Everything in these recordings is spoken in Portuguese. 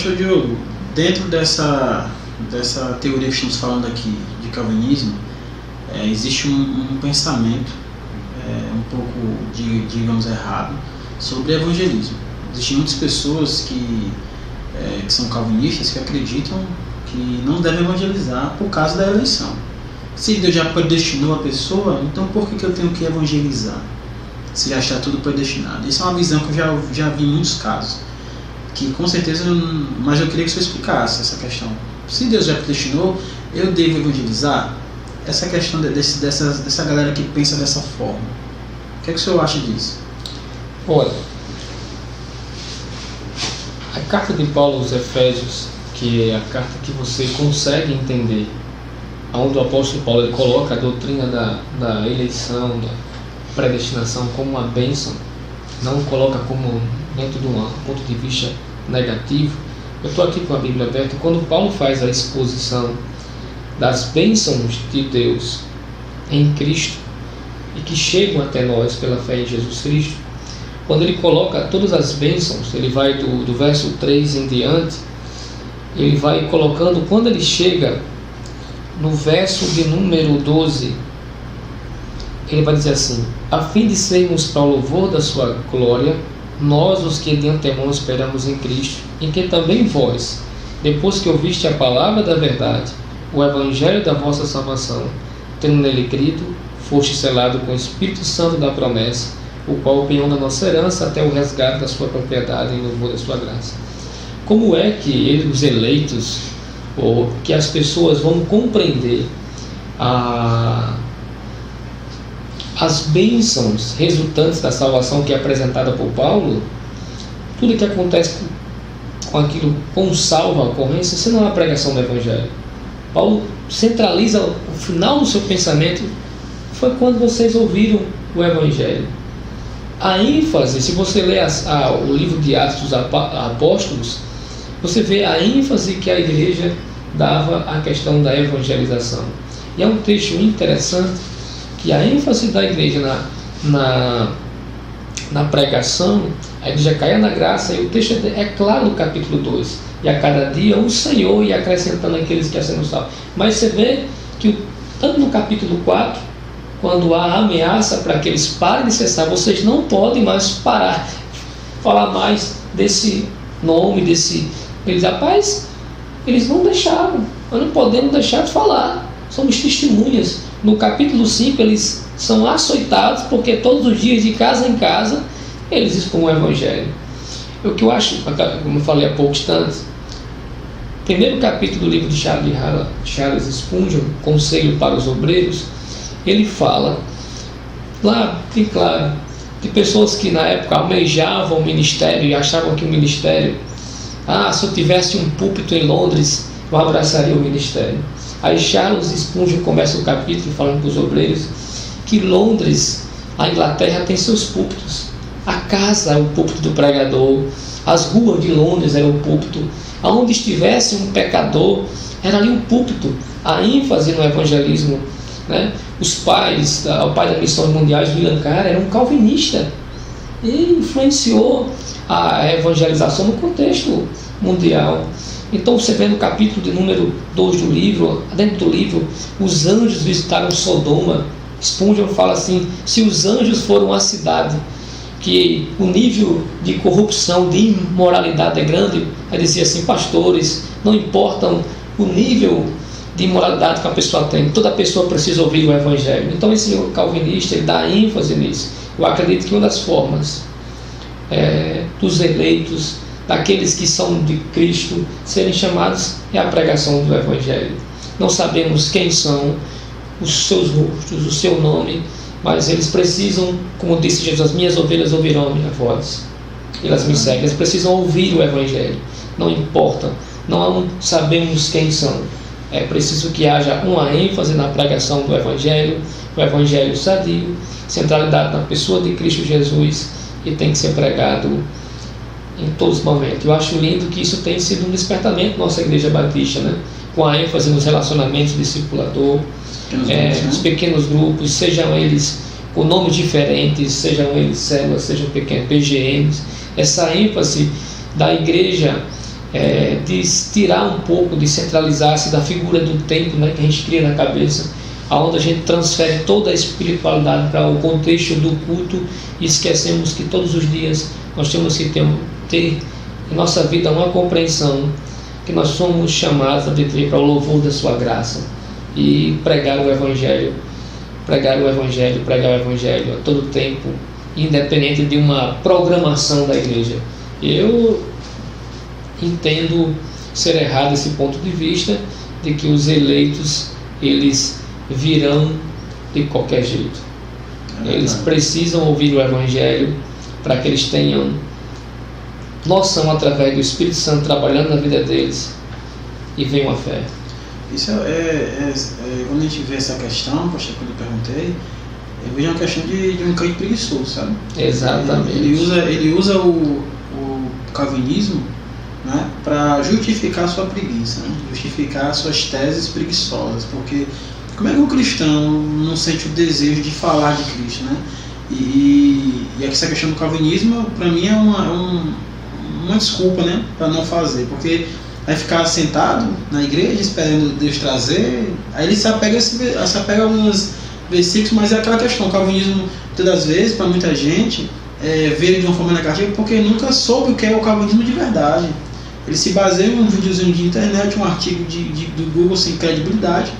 Pastor Diogo, dentro dessa teoria que estamos falando aqui de calvinismo, existe um pensamento um pouco, digamos, errado sobre evangelismo. Existem muitas pessoas que são calvinistas que acreditam que não devem evangelizar por causa da eleição. Se Deus já predestinou a pessoa, então por que eu tenho que evangelizar? Se já está tudo predestinado. Isso é uma visão que eu já vi em muitos casos. Que com certeza, mas eu queria que você explicasse essa questão. Se Deus já predestinou, eu devo evangelizar? Essa questão dessa galera que pensa dessa forma. O que é que o senhor acha disso? Olha, a carta de Paulo aos Efésios, que é a carta que você consegue entender, onde o apóstolo Paulo ele coloca a doutrina da eleição, da predestinação como uma bênção, não coloca como dentro de um ponto de vista negativo. Eu estou aqui com a Bíblia aberta. Quando Paulo faz a exposição das bênçãos de Deus em Cristo e que chegam até nós pela fé em Jesus Cristo, quando ele coloca todas as bênçãos, ele vai do verso 3 em diante, ele vai colocando, quando ele chega no verso de número 12, ele vai dizer assim: a fim de sermos para o louvor da sua glória, nós os que de antemão esperamos em Cristo, em que também vós, depois que ouviste a palavra da verdade, o evangelho da vossa salvação, tendo nele crido, foste selado com o Espírito Santo da promessa, o qual penhou da nossa herança até o resgate da sua propriedade em louvor da sua graça. Como é que os eleitos, ou que as pessoas vão compreender as bênçãos resultantes da salvação que é apresentada por Paulo? Tudo que acontece com aquilo, com salva a ocorrência, se não é a pregação do Evangelho. Paulo centraliza o final do seu pensamento, foi quando vocês ouviram o Evangelho. A ênfase, se você ler o livro de Atos dos Apóstolos, você vê a ênfase que a igreja dava à questão da evangelização. E é um texto interessante, que a ênfase da igreja na pregação, a igreja caia na graça, e o texto é claro no capítulo 2, e a cada dia o Senhor ia acrescentando aqueles que iam sendo salvos. Mas você vê que tanto no capítulo 4, quando há ameaça para que eles parem de cessar, vocês não podem mais parar, falar mais desse nome, rapaz, eles não deixaram, nós não podemos deixar de falar, somos testemunhas. No capítulo 5 eles são açoitados, porque todos os dias, de casa em casa, eles expõem o Evangelho. O que eu acho, como eu falei há pouco instante, primeiro capítulo do livro de Charles Spurgeon, Conselho para os Obreiros, ele fala lá, bem claro, de pessoas que na época almejavam o ministério e achavam que o ministério, se eu tivesse um púlpito em Londres, eu abraçaria o ministério. Aí Charles Spurgeon começa o capítulo falando para os obreiros que Londres, a Inglaterra, tem seus púlpitos. A casa é o púlpito do pregador, as ruas de Londres eram o púlpito, aonde estivesse um pecador, era ali um púlpito. A ênfase no evangelismo, né? O pai das missões mundiais, William Carey, era um calvinista. Ele influenciou a evangelização no contexto mundial. Então você vê no capítulo de número 2 do livro, dentro do livro, os anjos visitaram Sodoma. Spurgeon fala assim: se os anjos foram a cidade que o nível de corrupção, de imoralidade é grande, ele dizia assim: pastores, não importam o nível de imoralidade que a pessoa tem, toda pessoa precisa ouvir o Evangelho. Então esse calvinista, ele dá ênfase nisso. Eu acredito que uma das formas dos eleitos, daqueles que são de Cristo, serem chamados é a pregação do Evangelho. Não sabemos quem são, os seus rostos, o seu nome, mas eles precisam, como disse Jesus: as minhas ovelhas ouvirão a minha voz, elas me seguem. Eles precisam ouvir o Evangelho, não importa, não sabemos quem são. É preciso que haja uma ênfase na pregação do Evangelho, o Evangelho sadio, centralidade na pessoa de Cristo Jesus, e tem que ser pregado em todos os momentos. Eu acho lindo que isso tem sido um despertamento da nossa Igreja Batista, né? Com a ênfase nos relacionamentos discipulador, nos pequenos grupos, sejam eles com nomes diferentes, sejam eles células, sejam pequenos PGMs. Essa ênfase da Igreja de tirar um pouco, de centralizar-se da figura do templo, né, que a gente cria na cabeça, aonde a gente transfere toda a espiritualidade para o contexto do culto e esquecemos que todos os dias nós temos que ter em nossa vida uma compreensão que nós somos chamados a viver para o louvor da sua graça e pregar o Evangelho a todo tempo, independente de uma programação da igreja. Eu entendo ser errado esse ponto de vista de que os eleitos eles virão de qualquer jeito. Eles precisam ouvir o Evangelho para que eles tenham noção através do Espírito Santo trabalhando na vida deles e venham a fé. Isso quando a gente vê essa questão, pastor, quando eu perguntei, eu vejo uma questão de um crente preguiçoso, sabe? Exatamente. Ele usa o calvinismo, né, para justificar a sua preguiça, né? Justificar suas teses preguiçosas, porque como é que um cristão não sente o desejo de falar de Cristo, né? E essa questão do calvinismo, para mim, é uma desculpa, né, para não fazer, porque vai ficar sentado na igreja esperando Deus trazer, aí ele se apega a alguns versículos, mas é aquela questão, o calvinismo, muitas das vezes, para muita gente, vê de uma forma negativa, porque nunca soube o que é o calvinismo de verdade. Ele se baseia em um videozinho de internet, um artigo do Google sem credibilidade,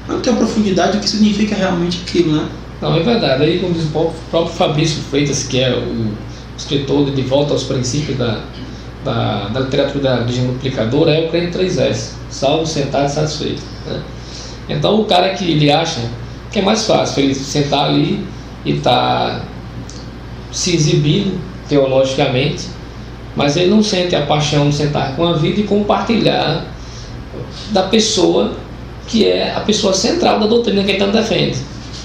mas não tem a profundidade do que significa realmente aquilo, né? Não, é verdade. Aí, como diz o próprio Fabrício Freitas, que é o escritor de Volta aos Princípios da literatura da religião multiplicadora, é o crente 3S, salvo, sentado e satisfeito, né? Então, o cara que ele acha que é mais fácil ele sentar ali e estar se exibindo teologicamente, mas ele não sente a paixão de sentar com a vida e compartilhar da pessoa que é a pessoa central da doutrina que ele tanto defende,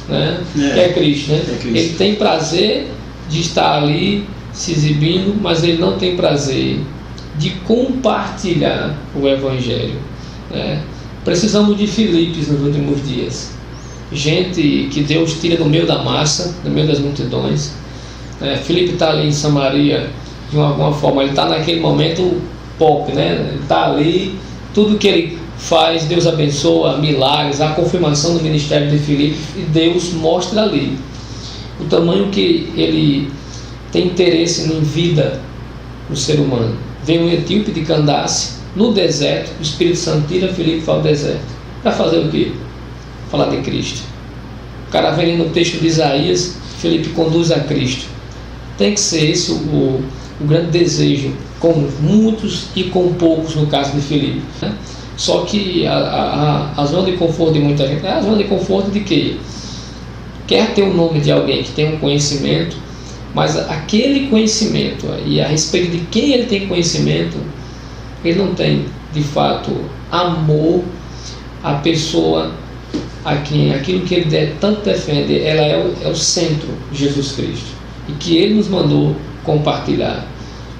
né? Que é Cristo, né? É Cristo. Ele tem prazer de estar ali se exibindo, mas ele não tem prazer de compartilhar o Evangelho, né? Precisamos de Filipes nos últimos dias, gente que Deus tira do meio da massa, do meio das multidões. Filipe está ali em Samaria, de alguma forma, ele está naquele momento pop, né? Ele está ali, tudo que ele faz, Deus abençoa, milagres, a confirmação do ministério de Filipe, e Deus mostra ali o tamanho que ele tem interesse em vida no ser humano. Vem um etíope de Candace no deserto, o Espírito Santo tira Filipe para o deserto. Para fazer o quê? Falar de Cristo. O cara vem ali no texto de Isaías, Filipe conduz a Cristo. Tem que ser esse o grande desejo, com muitos e com poucos no caso de Filipe, né? Só que a zona de conforto de muita gente é a zona de conforto de que quer ter o nome de alguém que tem um conhecimento, mas aquele conhecimento e a respeito de quem ele tem conhecimento, ele não tem de fato amor à pessoa a quem aquilo que ele tanto defende, ela é o centro de Jesus Cristo e que ele nos mandou compartilhar.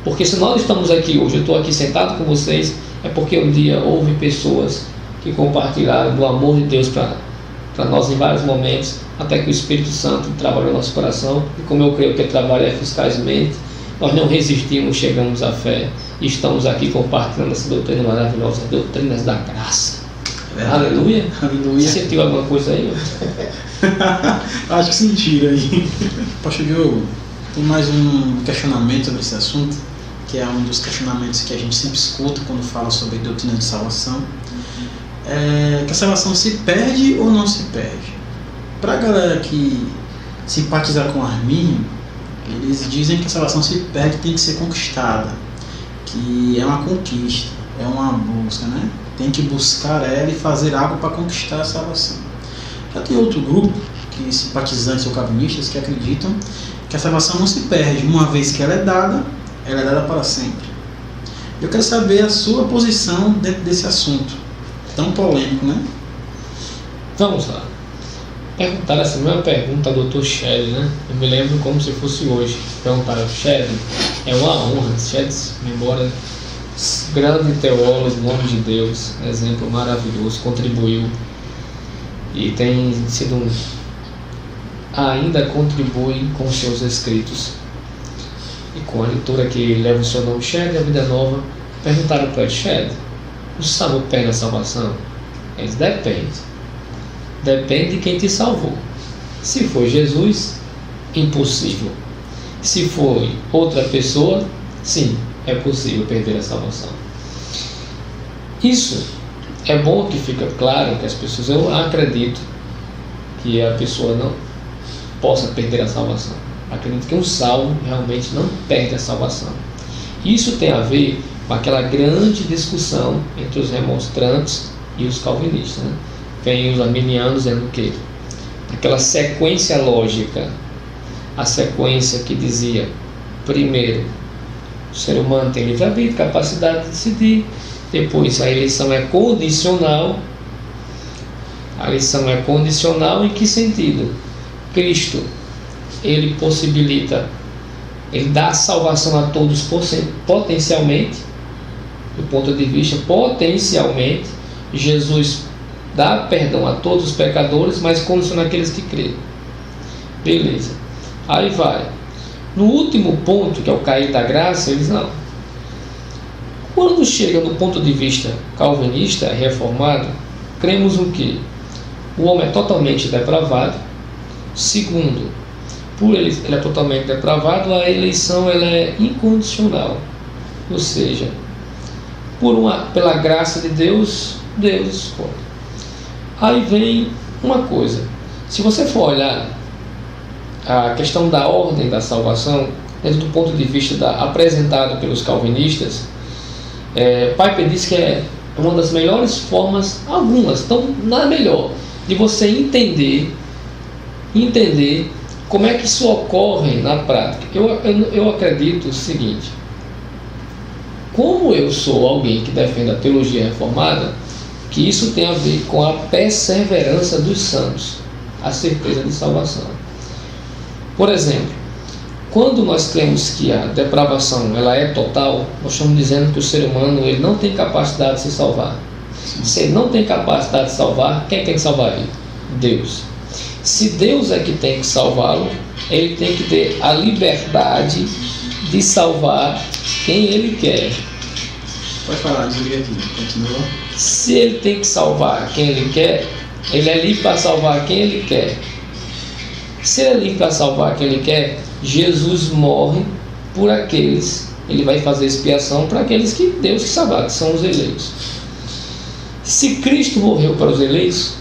Porque se nós estamos aqui hoje, eu estou aqui sentado com vocês, é porque um dia houve pessoas que compartilharam do amor de Deus para nós em vários momentos, até que o Espírito Santo trabalhou no nosso coração, e como eu creio que ele trabalha eficazmente, nós não resistimos, chegamos à fé e estamos aqui compartilhando essa doutrina maravilhosa, doutrinas da graça. Aleluia. Aleluia. Você sentiu alguma coisa aí? Acho que sentiram aí. Pastor Diogo, tem mais um questionamento sobre esse assunto, que é um dos questionamentos que a gente sempre escuta quando fala sobre doutrina de salvação. Que a salvação se perde ou não se perde? Para a galera que simpatiza com Armínio, eles dizem que a salvação se perde, tem que ser conquistada, que é uma conquista, é uma busca, né? Tem que buscar ela e fazer algo para conquistar a salvação. Já tem outro grupo, que simpatizantes ou calvinistas, que acreditam que a salvação não se perde, uma vez que ela é dada para sempre. Eu quero saber a sua posição dentro desse assunto tão polêmico, né? Vamos lá. Perguntaram essa mesma pergunta ao Dr. Shedd, né? Eu me lembro como se fosse hoje. Perguntaram, Shedd, é uma honra. Shedd, embora grande teólogo, nome de Deus, exemplo maravilhoso, contribuiu e tem sido ainda contribui com seus escritos e com a leitura que leva o seu nome, Shedd, a Vida Nova, Perguntaram para ele: o salvo perde a salvação? Ele disse: depende. Depende de quem te salvou. Se foi Jesus, impossível. Se foi outra pessoa, sim, é possível perder a salvação. Isso é bom que fica claro que as pessoas, eu acredito que a pessoa não possa perder a salvação. Acredito que um salvo realmente não perde a salvação. Isso tem a ver com aquela grande discussão entre os remonstrantes e os calvinistas, né? Vem os arminianos dizendo que aquela sequência lógica, a sequência que dizia: primeiro, o ser humano tem livre-arbítrio, capacidade de decidir; depois, a eleição é condicional. A eleição é condicional em que sentido? Cristo, ele possibilita, ele dá salvação a todos potencialmente, do ponto de vista potencialmente. Jesus dá perdão a todos os pecadores, mas condiciona aqueles que creem. Beleza. Aí vai. No último ponto, que é o cair da graça, eles não. Quando chega no ponto de vista calvinista, reformado, cremos o quê? O homem é totalmente depravado. Segundo, por ele é totalmente depravado, a eleição ela é incondicional. Ou seja, pela graça de Deus, Deus escolhe. Aí vem uma coisa: se você for olhar a questão da ordem da salvação, dentro do ponto de vista apresentado pelos calvinistas, Piper diz que é uma das melhores formas, algumas, então não é melhor, de você entender como é que isso ocorre na prática. Eu acredito o seguinte: como eu sou alguém que defende a teologia reformada, que isso tem a ver com a perseverança dos santos, a certeza de salvação. Por exemplo, quando nós cremos que a depravação ela é total, nós estamos dizendo que o ser humano ele não tem capacidade de se salvar. Se ele não tem capacidade de salvar, quem tem que salvar ele? Deus. Se Deus é que tem que salvá-lo, ele tem que ter a liberdade de salvar quem ele quer. Pode falar, desliga aqui, continua. Se ele tem que salvar quem ele quer, ele é livre para salvar quem ele quer. Se ele é livre para salvar quem ele quer, Jesus morre por aqueles, ele vai fazer expiação para aqueles que Deus que salvar, que são os eleitos. Se Cristo morreu para os eleitos,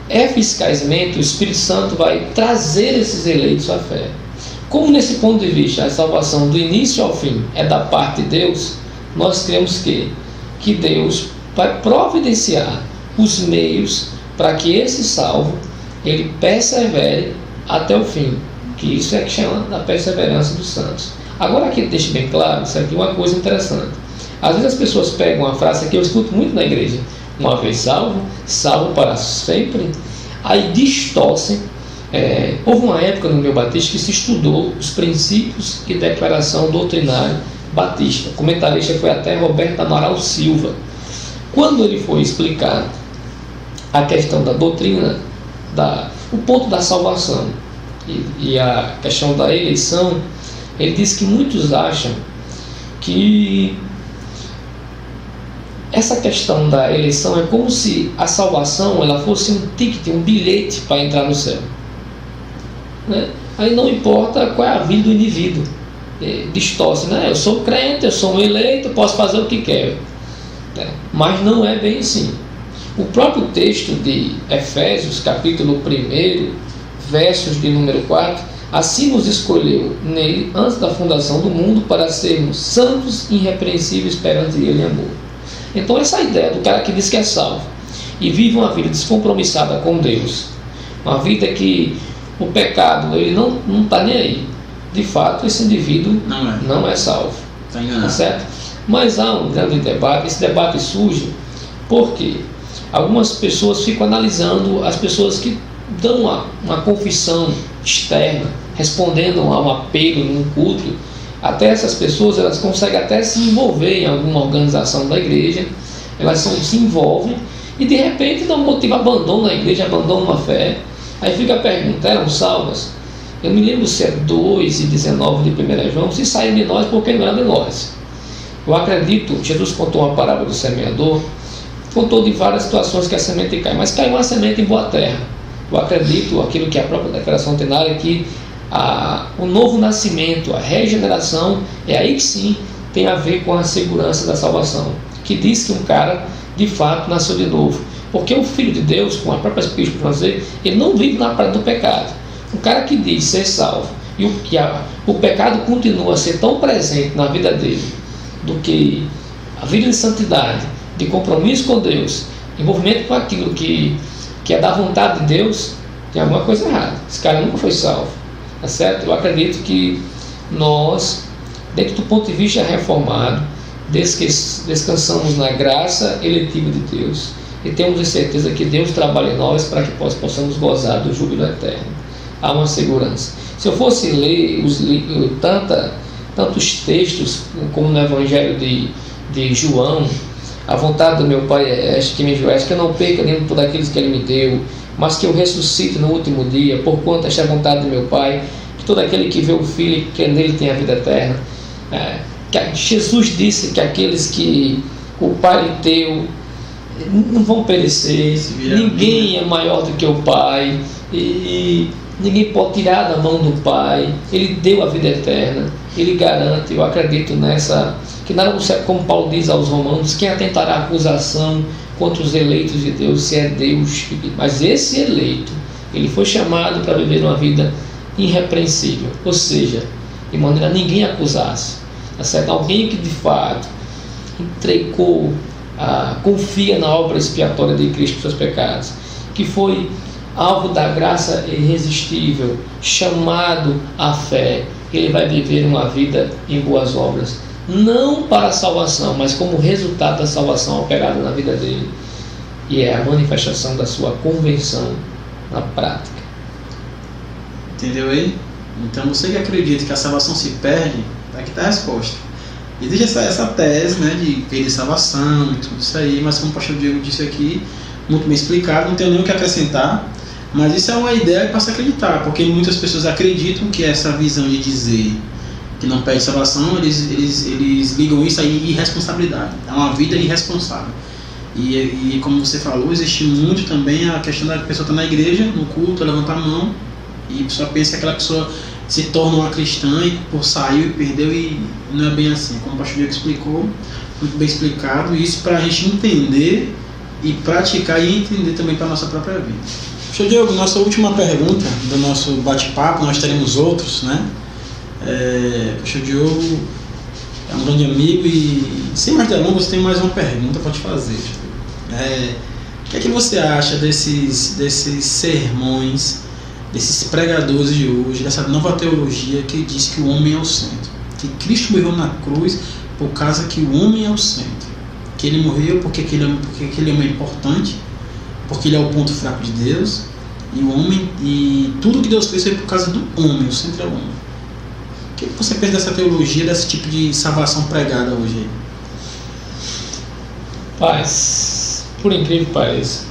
eficazmente o Espírito Santo vai trazer esses eleitos à fé. Como nesse ponto de vista a salvação do início ao fim é da parte de Deus, nós cremos que Deus vai providenciar os meios para que esse salvo ele persevere até o fim, que isso é que chama da perseverança dos santos. Agora aqui deixa bem claro, isso aqui é uma coisa interessante. Às vezes as pessoas pegam uma frase que eu escuto muito na igreja: uma vez salvo, salvo para sempre. Aí distorcem. Houve uma época no meu batista que se estudou os princípios e declaração doutrinária batista. O comentarista foi até Roberto Amaral Silva. Quando ele foi explicar a questão da doutrina, o ponto da salvação e a questão da eleição, ele disse que muitos acham que essa questão da eleição é como se a salvação ela fosse um ticket, um bilhete para entrar no céu, né? Aí não importa qual é a vida do indivíduo, distorce, né? Eu sou crente, eu sou um eleito, posso fazer o que quero, né? Mas não é bem assim. O próprio texto de Efésios, capítulo 1, versos de número 4, assim nos escolheu nele antes da fundação do mundo para sermos santos e irrepreensíveis perante ele em amor. Então essa ideia do cara que diz que é salvo e vive uma vida descompromissada com Deus, uma vida que o pecado ele não está nem aí, de fato esse indivíduo não é salvo, tá certo? Mas há um grande debate. Esse debate surge porque algumas pessoas ficam analisando as pessoas que dão uma confissão externa, respondendo a um apelo num culto. Até essas pessoas elas conseguem até se envolver em alguma organização da igreja, elas se envolvem e de repente dão um motivo, abandonam a igreja, abandonam a fé. Aí fica a pergunta: eram salvas? Eu me lembro se é 2:19 de 1 João: se saem de nós, porque não é de nós. Eu acredito, Jesus contou uma parábola do semeador, contou de várias situações que a semente cai, mas cai uma semente em boa terra. Eu acredito, aquilo que a própria declaração tenária, que o novo nascimento, a regeneração, é aí que sim tem a ver com a segurança da salvação, que diz que um cara de fato nasceu de novo, porque o Filho de Deus, com a própria Espírito Santo, ele não vive na praia do pecado. Um cara que diz ser salvo e o pecado continua a ser tão presente na vida dele, do que a vida de santidade, de compromisso com Deus, envolvimento com aquilo que é da vontade de Deus, tem alguma coisa errada. Esse cara nunca foi salvo, tá certo? Eu acredito que nós, dentro do ponto de vista reformado, descansamos na graça eletiva de Deus e temos a certeza que Deus trabalha em nós para que possamos gozar do júbilo eterno. Há uma segurança. Se eu fosse ler tantos textos como no Evangelho de João, a vontade do meu Pai é esta, que me enviou, que eu não perca nenhum por daqueles que Ele me deu, mas que eu ressuscite no último dia, porquanto esta é a vontade do meu Pai, que todo aquele que vê o Filho e que nele tem a vida eterna. Jesus disse que aqueles que o Pai lhe deu não vão perecer, ninguém é maior do que o Pai, e ninguém pode tirar da mão do Pai. Ele deu a vida eterna, Ele garante. Eu acredito nessa, que nada, como Paulo diz aos Romanos, quem atentará a acusação contra os eleitos de Deus, se é Deus. Mas esse eleito, ele foi chamado para viver uma vida irrepreensível, ou seja, de maneira a ninguém acusasse, tá certo? Alguém que de fato entregou, confia na obra expiatória de Cristo por seus pecados, que foi alvo da graça irresistível, chamado à fé, ele vai viver uma vida em boas obras, não para a salvação, mas como resultado da salvação operada na vida dele, e é a manifestação da sua conversão na prática. Entendeu aí? Então você que acredita que a salvação se perde, aqui está a resposta. Existe essa tese, né, de perder salvação e tudo isso aí, mas como o pastor Diego disse aqui, muito bem explicado, não tenho nem o que acrescentar, mas isso é uma ideia para se acreditar, porque muitas pessoas acreditam que essa visão de dizer que não perde salvação, eles ligam isso a irresponsabilidade, é uma vida irresponsável. E como você falou, existe muito também a questão da pessoa estar na igreja, no culto, levantar a mão, e a pessoa pensa que aquela pessoa se torna uma cristã e por saiu e perdeu, e não é bem assim, como o pastor Diego explicou, muito bem explicado, e isso para a gente entender e praticar e entender também para a nossa própria vida. Pastor Diego, nossa última pergunta do nosso bate-papo, nós teremos outros, né? Pastor Diogo é um grande amigo e, sem mais delongas, tem mais uma pergunta para te fazer. O que é que você acha desses sermões, desses pregadores de hoje, dessa nova teologia que diz que o homem é o centro, que Cristo morreu na cruz por causa que o homem é o centro, que ele morreu porque aquele homem é importante, porque ele é o ponto fraco de Deus, e o homem, e tudo que Deus fez foi por causa do homem, o centro é o homem. O que você pensa dessa teologia, desse tipo de salvação pregada hoje aí? Paz, por incrível que pareça,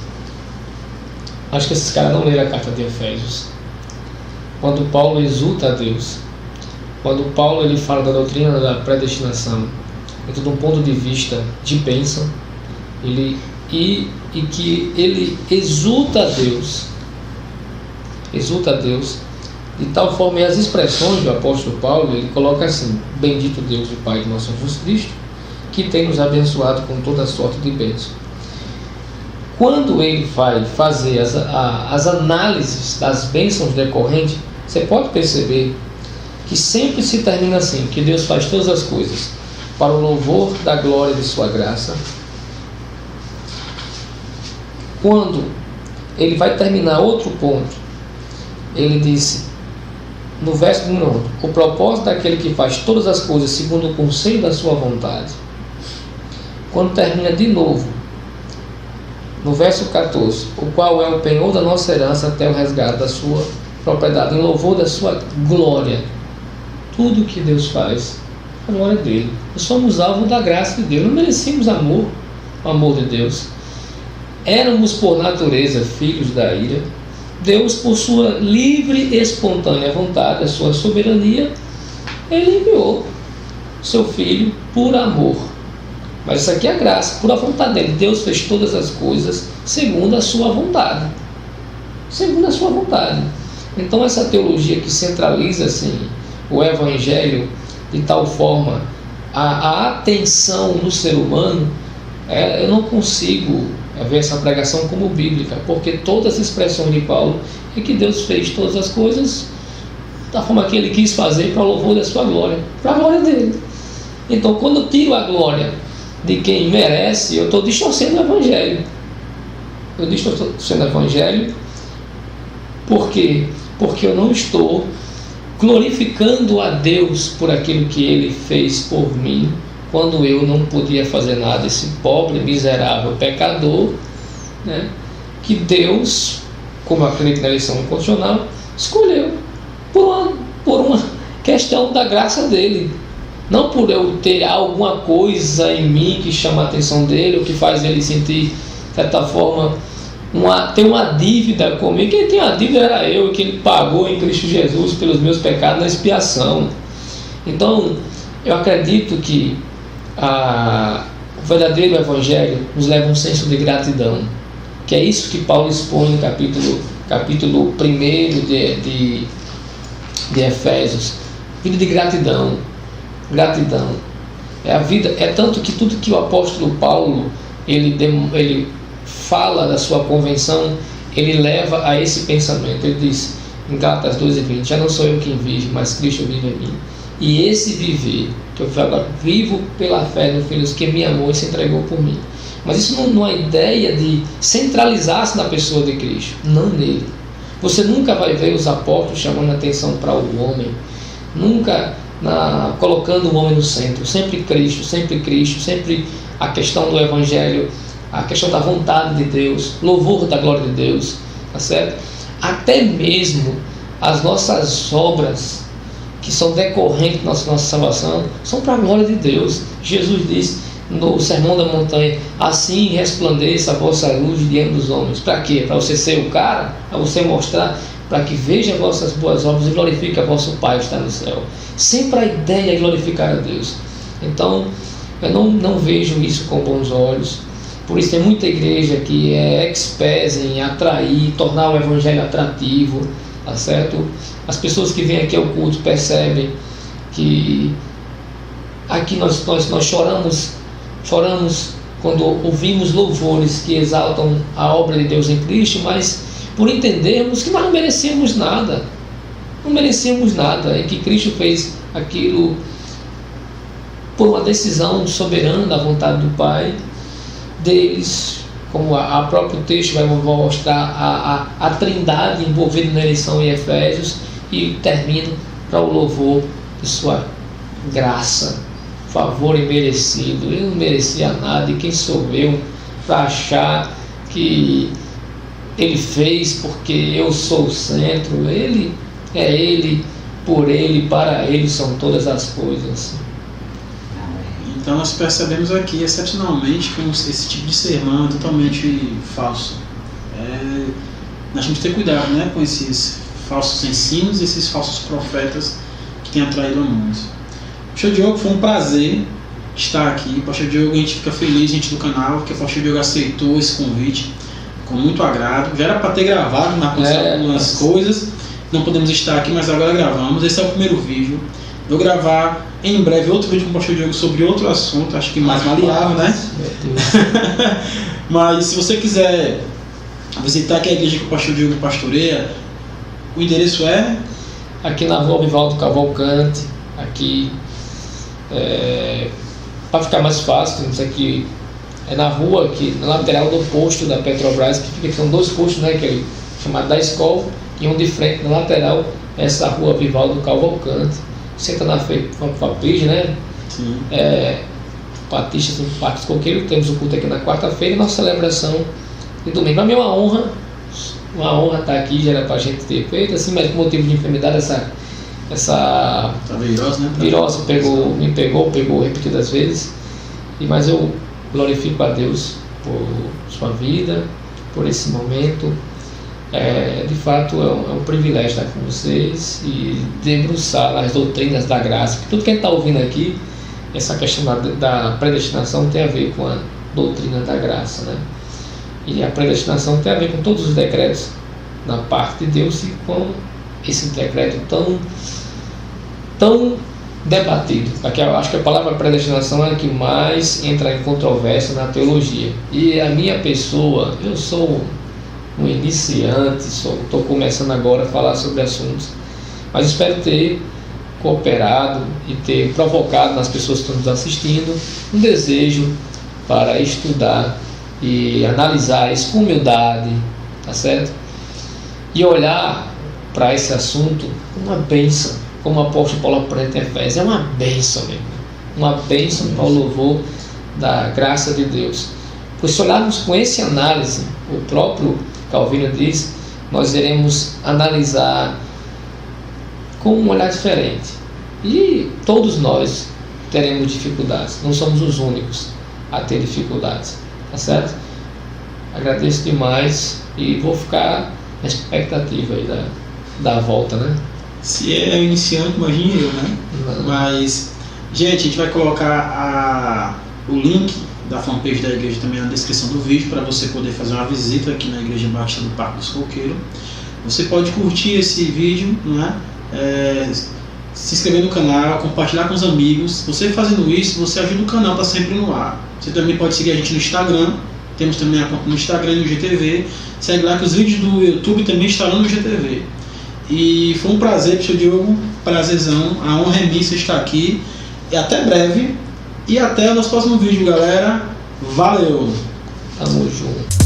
acho que esses caras não leram a carta de Efésios. Quando Paulo exulta a Deus, quando Paulo ele fala da doutrina da predestinação, dentro de um ponto de vista de bênção, e que ele exulta a Deus, de tal forma, e as expressões do apóstolo Paulo, ele coloca assim: bendito Deus e Pai de nosso Jesus Cristo, que tem nos abençoado com toda sorte de bênção. Quando ele vai fazer as análises das bênçãos decorrentes, você pode perceber que sempre se termina assim, que Deus faz todas as coisas para o louvor da glória de sua graça. Quando ele vai terminar outro ponto, ele disse, no verso número 1, o propósito daquele que faz todas as coisas segundo o conselho da sua vontade. Quando termina de novo, no verso 14, o qual é o penhor da nossa herança até o resgate da sua propriedade, em louvor da sua glória. Tudo que Deus faz, a glória dele. Nós somos alvo da graça de Deus, não merecíamos o amor de Deus. Éramos por natureza filhos da ira. Deus, por sua livre e espontânea vontade, a sua soberania, ele enviou seu Filho por amor. Mas isso aqui é graça, por a vontade dele. Deus fez todas as coisas segundo a sua vontade. Segundo a sua vontade. Então essa teologia que centraliza assim, o Evangelho de tal forma a atenção no ser humano, eu não consigo ver essa pregação como bíblica, porque todas as expressões de Paulo é que Deus fez todas as coisas da forma que Ele quis fazer para o louvor da sua glória, para a glória dele. Então quando eu tiro a glória de quem merece, eu estou distorcendo o Evangelho. Eu distorcendo o Evangelho. Por quê? Porque eu não estou glorificando a Deus por aquilo que Ele fez por mim, quando eu não podia fazer nada. Esse pobre, miserável pecador, né, que Deus, como eu acredito na eleição incondicional, escolheu por uma questão da graça dele. Não por eu ter alguma coisa em mim que chama a atenção dele, ou que faz ele sentir, de certa forma, ter uma dívida comigo. Quem tem a dívida era eu, que ele pagou em Cristo Jesus pelos meus pecados na expiação. Então, eu acredito que o verdadeiro Evangelho nos leva a um senso de gratidão, que é isso que Paulo expõe no capítulo 1 de Efésios. Vida de gratidão. Gratidão é a vida, é tanto que tudo que o apóstolo Paulo ele fala da sua convenção, ele leva a esse pensamento. Ele diz em Gálatas 2:20: já não sou eu quem vive, mas Cristo vive em mim. E esse viver que eu agora vivo pela fé no Filho que me amou e se entregou por mim. Mas isso não é ideia de centralizar-se na pessoa de Cristo, não nele. Você nunca vai ver os apóstolos chamando a atenção para o homem, nunca colocando o homem no centro. Sempre Cristo, sempre a questão do Evangelho, a questão da vontade de Deus, louvor da glória de Deus, tá certo? Até mesmo as nossas obras que são decorrentes da nossa salvação são para a glória de Deus. Jesus disse no Sermão da Montanha: assim resplandeça a vossa luz diante dos homens. Para quê? Para você ser o cara, para você mostrar, para que veja vossas boas obras e glorifique a vosso Pai que está no céu. Sempre a ideia é glorificar a Deus. Então eu não vejo isso com bons olhos. Por isso tem muita igreja que é expert em atrair, tornar o Evangelho atrativo, tá certo? As pessoas que vêm aqui ao culto percebem que aqui nós choramos quando ouvimos louvores que exaltam a obra de Deus em Cristo, mas por entendermos que nós não merecemos nada, e que Cristo fez aquilo por uma decisão soberana da vontade do Pai deles, como a próprio texto vai mostrar a trindade envolvida na eleição em Efésios, e termino para o louvor de sua graça, favor imerecido. Ele não merecia nada, e quem sou eu para achar que ele fez porque eu sou o centro? Ele é ele, por ele, para ele são todas as coisas. Então nós percebemos aqui, excepcionalmente, que esse tipo de sermão é totalmente falso. Nós temos que ter cuidado, né, com esses falsos ensinos, esses falsos profetas que têm atraído a muitos. Pastor Diogo, foi um prazer estar aqui. Pastor Diogo, a gente fica feliz, gente do canal, que o Pastor Diogo aceitou esse convite com muito agrado. Já era para ter gravado, mas aconteceu algumas coisas, não podemos estar aqui, mas agora gravamos. Esse é o primeiro vídeo. Vou gravar em breve outro vídeo com o Pastor Diogo sobre outro assunto, acho que mais maleável, né? Mas se você quiser visitar aqui a igreja que o Pastor Diogo pastoreia, o endereço é? Aqui na rua Vivaldo Cavalcante, aqui, para ficar mais fácil, isso aqui é na rua, aqui na lateral do posto da Petrobras, que fica, são dois postos, né, que é chamado da escola, e um de frente, na lateral, essa rua Vivaldo Cavalcante. Senta na FAPIG, né? Sim. Batistas do Parque Coqueiro. Temos o culto aqui na quarta-feira e nossa celebração de domingo. Para mim é uma honra estar aqui. Já era para a gente ter feito assim, mas por motivo de enfermidade, essa virose, né? Virose me pegou repetidas vezes. Mas eu glorifico a Deus por sua vida, por esse momento. De fato é um privilégio estar com vocês e debruçar nas doutrinas da graça, porque tudo que a gente está ouvindo aqui essa questão da predestinação tem a ver com a doutrina da graça, né? E a predestinação tem a ver com todos os decretos da parte de Deus e com esse decreto tão debatido. Aqui eu acho que a palavra predestinação é a que mais entra em controvérsia na teologia. E a minha pessoa, eu sou um iniciante, estou começando agora a falar sobre assuntos, mas espero ter cooperado e ter provocado nas pessoas que estão nos assistindo um desejo para estudar e analisar isso com humildade, tá certo? E olhar para esse assunto como uma bênção, como o apóstolo Paulo apresenta em Efésios, é uma bênção mesmo, uma bênção para o louvor da graça de Deus. Pois se olharmos com essa análise, o próprio Calvino diz, nós iremos analisar com um olhar diferente. E todos nós teremos dificuldades, não somos os únicos a ter dificuldades, tá certo? Agradeço demais e vou ficar na expectativa aí da volta, né? Se é iniciante, imagine eu, né? Não. Mas, gente, a gente vai colocar o link da fanpage da igreja também na descrição do vídeo para você poder fazer uma visita aqui na Igreja Batista do Parque dos Coqueiros. Você pode curtir esse vídeo, né? Se inscrever no canal, compartilhar com os amigos. Você fazendo isso, você ajuda o canal a estar sempre no ar. Você também pode seguir a gente no Instagram. Temos também a conta no Instagram e no GTV. Segue lá que os vídeos do YouTube também estarão no GTV. E foi um prazer, professor Diogo, prazerzão. A honra é minha estar aqui. E até breve. E até o nosso próximo vídeo, galera. Valeu! Tamo junto.